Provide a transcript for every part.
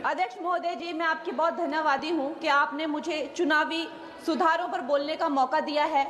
अध्यक्ष महोदय जी, मैं आपकी बहुत धन्यवादी हूं कि आपने मुझे चुनावी सुधारों पर बोलने का मौका दिया है,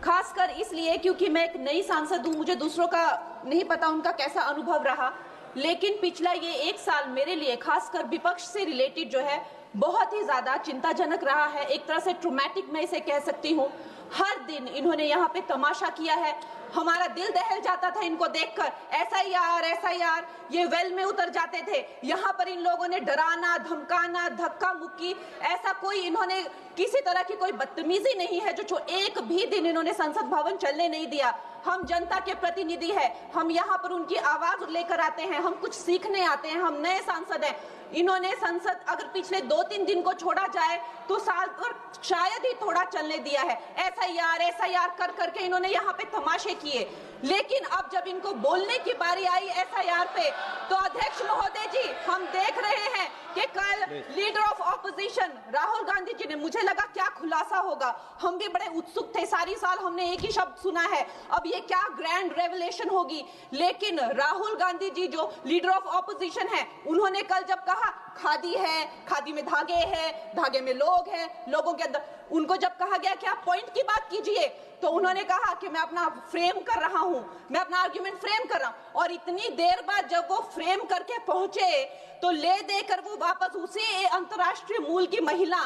खासकर इसलिए क्योंकि मैं एक नई सांसद हूं। मुझे दूसरों का नहीं पता उनका कैसा अनुभव रहा, लेकिन पिछला ये 1 साल मेरे लिए खासकर विपक्ष से रिलेटेड जो है बहुत ही ज्यादा चिंताजनक रहा है। एक तरह से ट्रॉमेटिक मैं इसे कह सकती हूँ। हर दिन इन्होंने यहाँ पे तमाशा किया है, हमारा दिल दहल जाता था इनको देखकर। एसआईआर ये वेल में उतर जाते थे। यहाँ पर इन लोगों ने डराना, धमकाना, धक्का मुक्की, ऐसा कोई इन्होंने किसी तरह की कोई बदतमीजी नहीं है जो एक भी दिन इन्होंने संसद भवन चलने नहीं दिया। हम जनता के प्रतिनिधि हैं, हम यहाँ पर उनकी आवाज लेकर आते हैं, हम कुछ सीखने आते हैं, हम नए सांसद हैं। इन्होंने संसद अगर पिछले 2-3 दिन को छोड़ा जाए तो साल पर शायद ही थोड़ा चलने दिया है। एसआईआर कर करके इन्होंने यहाँ पे तमाशे किए, लेकिन अब जब इनको बोलने की बारी आई एसआईआर पे, तो अध्यक्ष महोदय जी, हम देख रहे हैं कि कल leader of opposition Rahul Gandhi ji ने, मुझे लगा क्या खुलासा होगा, हम भी बड़े उत्सुक थे। सारी साल हमने एक ही शब्द सुना है, अब ये क्या ग्रैंड रेवलेशन होगी। लेकिन राहुल गांधी जी जो लीडर ऑफ ऑपोजिशन है, उन्होंने कल जब कहा खादी है, खादी में धागे हैं, धागे में लोग हैं, लोगों के अंदर, उनको जब कहा गया कि आप पॉइंट की बात कीजिए, तो उन्होंने कहा कि मैं अपना फ्रेम कर रहा हूं, मैं अपना आर्ग्यूमेंट फ्रेम कर रहा हूं। और इतनी देर बाद जब वो फ्रेम करके पहुंचे तो ले देकर वो वापस उसी अंतर्राष्ट्रीय मूल की महिला।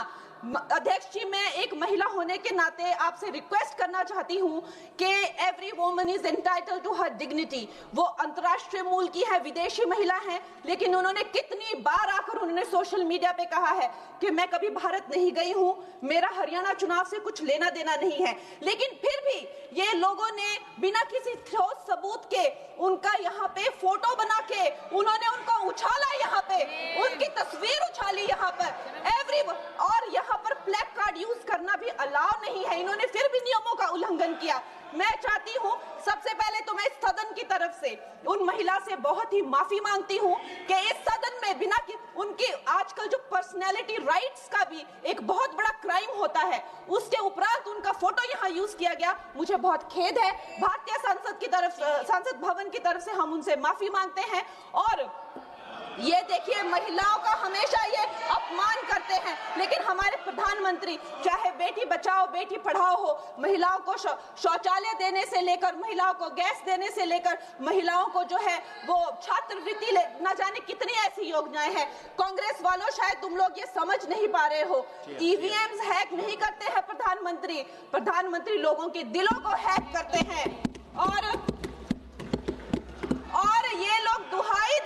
अध्यक्ष जी, मैं एक महिला होने के नाते आपसे रिक्वेस्ट करना चाहती हूं कि every woman is entitled to her dignity. वो अंतर्राष्ट्रीय मूल की है, विदेशी महिला है, लेकिन उन्होंने कितनी बार आकर उन्होंने सोशल मीडिया पे कहा है कि मैं कभी भारत नहीं गई हूं, मेरा हरियाणा चुनाव से कुछ लेना देना नहीं है। लेकिन फिर भी ये लोगों ने बिना किसी ठोस सबूत के उनका यहाँ पे फोटो बना के उन्होंने उनको उछाला, यहाँ पे उनकी तस्वीर उछाली यहाँ पर और यहाँ पर ब्लैक कार्ड यूज करना भी अलाउ नहीं है। इन्होंने फिर भी नियमों का उल्लंघन किया। मैं चाहती हूँ सबसे पहले तो मैं इस सदन की तरफ से उन महिला से बहुत ही माफी मांगती हूँ कि इस सदन में बिना कि उनकी आजकल जो पर्सनैलिटी राइट्स का भी एक बहुत बड़ा क्राइम होता है, उसके उपरांत उनका फोटो यहाँ यूज किया गया। मुझे बहुत खेद है। भारतीय संसद भवन की तरफ से हम उनसे माफी मांगते हैं। और ये देखिए, महिलाओं का हमेशा ये अपमान करते हैं, लेकिन हमारे प्रधानमंत्री चाहे बेटी बचाओ बेटी पढ़ाओ हो, महिलाओं को शौचालय देने से लेकर, महिलाओं को गैस देने से लेकर, महिलाओं को जो है वो छात्रवृत्ति न जाने कितनी ऐसी योजनाएं हैं। कांग्रेस वालों, शायद तुम लोग ये समझ नहीं पा रहे हो, ईवीएम्स हैक नहीं करते हैं प्रधानमंत्री लोगों के दिलों को हैक करते हैं। और ये लोग दुहाई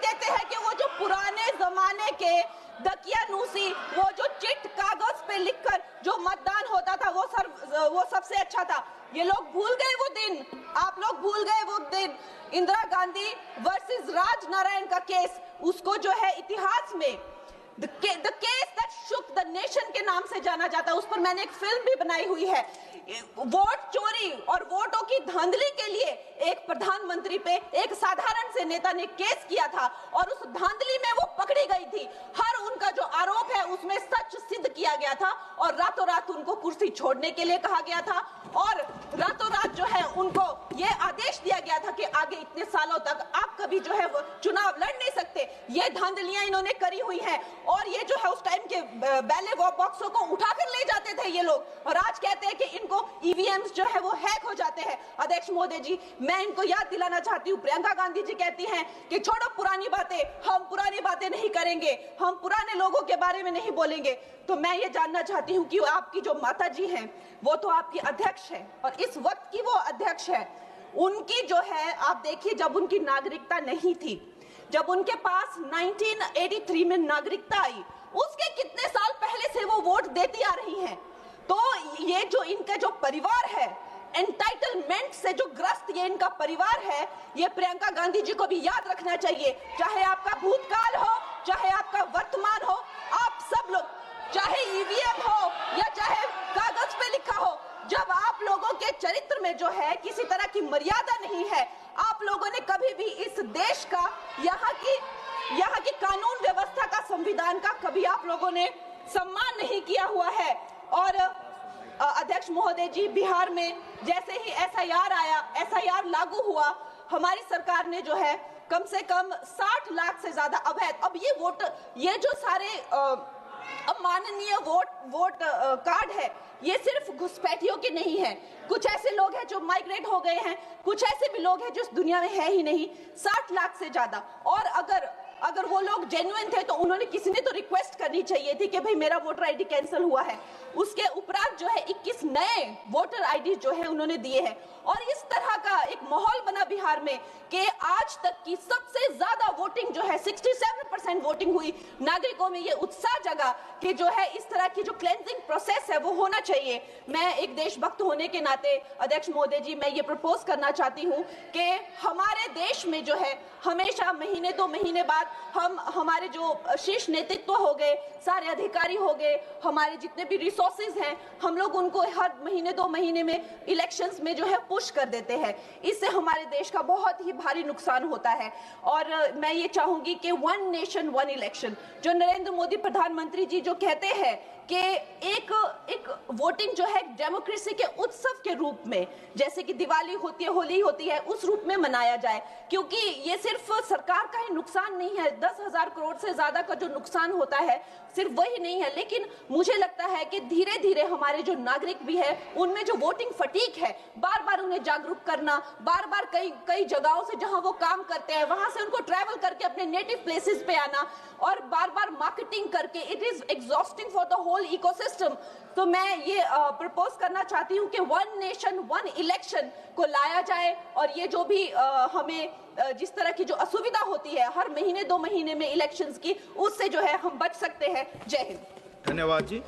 देते हैं कि वो जो पुराने जमाने के दकियानूसी, वो जो चिट कागज पे लिखकर जो मतदान होता था वो सबसे अच्छा था। ये लोग भूल गए वो दिन, आप लोग भूल गए वो दिन। इंदिरा गांधी वर्सेस राज नारायण का केस, उसको जो है इतिहास में The case that shook the nation के नाम से जाना जाता है। उस पर मैंने एक फिल्म भी बनाई हुई है। वोट चोरी और वोटों की धांधली के लिए एक प्रधानमंत्री पे एक साधारण से नेता ने केस किया था और उस धांधली में वो पकड़ी गई थी। हर उनका जो आरोप है उसमें सच सिद्ध किया गया था और रातों रात उनको कुर्सी छोड़ने के लिए कहा गया था और रातों रात जो है उनको ये आदेश दिया गया था कि आगे इतने सालों तक आप कभी जो है वो चुनाव लड़ नहीं सकते। ये धांधलियां इन्होंने करी हुई हैं और ये जो है उस टाइम के बैलेट बॉक्सों को उठाकर ले जाते थे ये लोग, और आज कहते हैं कि इनको ईवीएम्स जो है वो हैक हो जाते हैं। अध्यक्ष महोदय जी, मैं इनको याद दिलाना चाहती हूँ, प्रियंका गांधी जी कहती हैं कि छोड़ो पुरानी बातें, हम पुरानी बातें नहीं करेंगे, हम पुराने लोगों के बारे में नहीं बोलेंगे। तो मैं ये जानना चाहती हूँ कि आपकी जो माता जी हैं वो तो आपकी अध्यक्ष है और इस वक्त की वो अध्यक्ष है। उनकी जो है, आप देखिए, जब उनकी नागरिकता नहीं थी, जब उनके पास 1983 में नागरिकता आई, उसके कितने साल पहले से वो वोट देती आ रही हैं। तो ये जो इनका जो परिवार है, एंटाइटलमेंट से जो ग्रस्त ये इनका परिवार है, ये प्रियंका गांधी जी को भी याद रखना चाहिए। चाहे आपका भूतकाल हो, चाहे आपका वर्तमान हो, आप सब लोग, चाहे ईवीएम हो या चाहे कागज पे लिखा हो, जब आप लोगों के चरित्र में जो है किसी तरह की मर्यादा नहीं है, आप लोगों ने कभी भी इस देश का, यहाँ की कानून व्यवस्था का, संविधान का कभी आप लोगों ने सम्मान नहीं किया हुआ है। और अध्यक्ष महोदय जी, बिहार में जैसे ही एसआईआर लागू हुआ, हमारी सरकार ने जो है कम से कम 60 लाख से ज्यादा अवैध। अब ये वोट, ये जो सारे अमाननीय वोट कार्ड है, ये सिर्फ घुसपैठियों के नहीं है। कुछ ऐसे लोग हैं जो माइग्रेट हो गए हैं, कुछ ऐसे भी लोग हैं जो इस दुनिया में है ही नहीं। 60 लाख से ज्यादा। और अगर वो लोग जेन्युइन थे तो उन्होंने, किसी ने तो रिक्वेस्ट करनी चाहिए थी कि भाई मेरा वोटर आईडी कैंसिल हुआ है। उसके उपरांत जो है 21 नए वोटर आईडी जो है उन्होंने दिए हैं। और इस तरह का एक माहौल बना बिहार में कि आज तक की सबसे ज्यादा वोटिंग जो है 67% वोटिंग हुई। नागरिकों में ये उत्साह जगा कि जो है इस तरह की जो क्लेंजिंग प्रोसेस है वो होना चाहिए। मैं एक देशभक्त होने के नाते अध्यक्ष महोदय जी, मैं ये प्रपोज करना चाहती हूँ कि हमारे देश में जो है हमेशा महीने 2 महीने बाद हमारे जो शीर्ष नेतृत्व हो गए, सारे अधिकारी हो गए, हमारे जितने भी रिसोर्सेज हैं, हम लोग उनको हर महीने 2 महीने में इलेक्शंस में जो है पुश कर देते हैं। इससे हमारे देश का बहुत ही भारी नुकसान होता है। और मैं ये चाहूंगी कि 1 नेशन 1 इलेक्शन, जो नरेंद्र मोदी प्रधानमंत्री जी जो कहते हैं कि एक वोटिंग जो है डेमोक्रेसी के उत्सव के रूप में, जैसे कि दिवाली होती है, होली होती है, उस रूप में मनाया जाए। क्योंकि ये सिर्फ सरकार का ही नुकसान नहीं है, 10,000 करोड़ से ज्यादा का जो नुकसान होता है सिर्फ वही नहीं है, लेकिन मुझे लगता है कि धीरे धीरे हमारे जो नागरिक भी है उनमें जो वोटिंग फटीक है, बार बार उन्हें जागरूक करना, बार बार कई जगहों से जहां वो काम करते हैं वहां से उनको ट्रैवल करके अपने नेटिव प्लेसेस पे आना और बार बार मार्केटिंग करके, it is exhausting for the whole ecosystem. तो मैं ये प्रपोज करना चाहती हूँ कि 1 नेशन 1 इलेक्शन को लाया जाए। और ये जो भी हमें जिस तरह की जो असुविधा होती है हर महीने 2 महीने में इलेक्शंस की, उससे जो है हम बच सकते हैं। जय हिंद। धन्यवाद जी।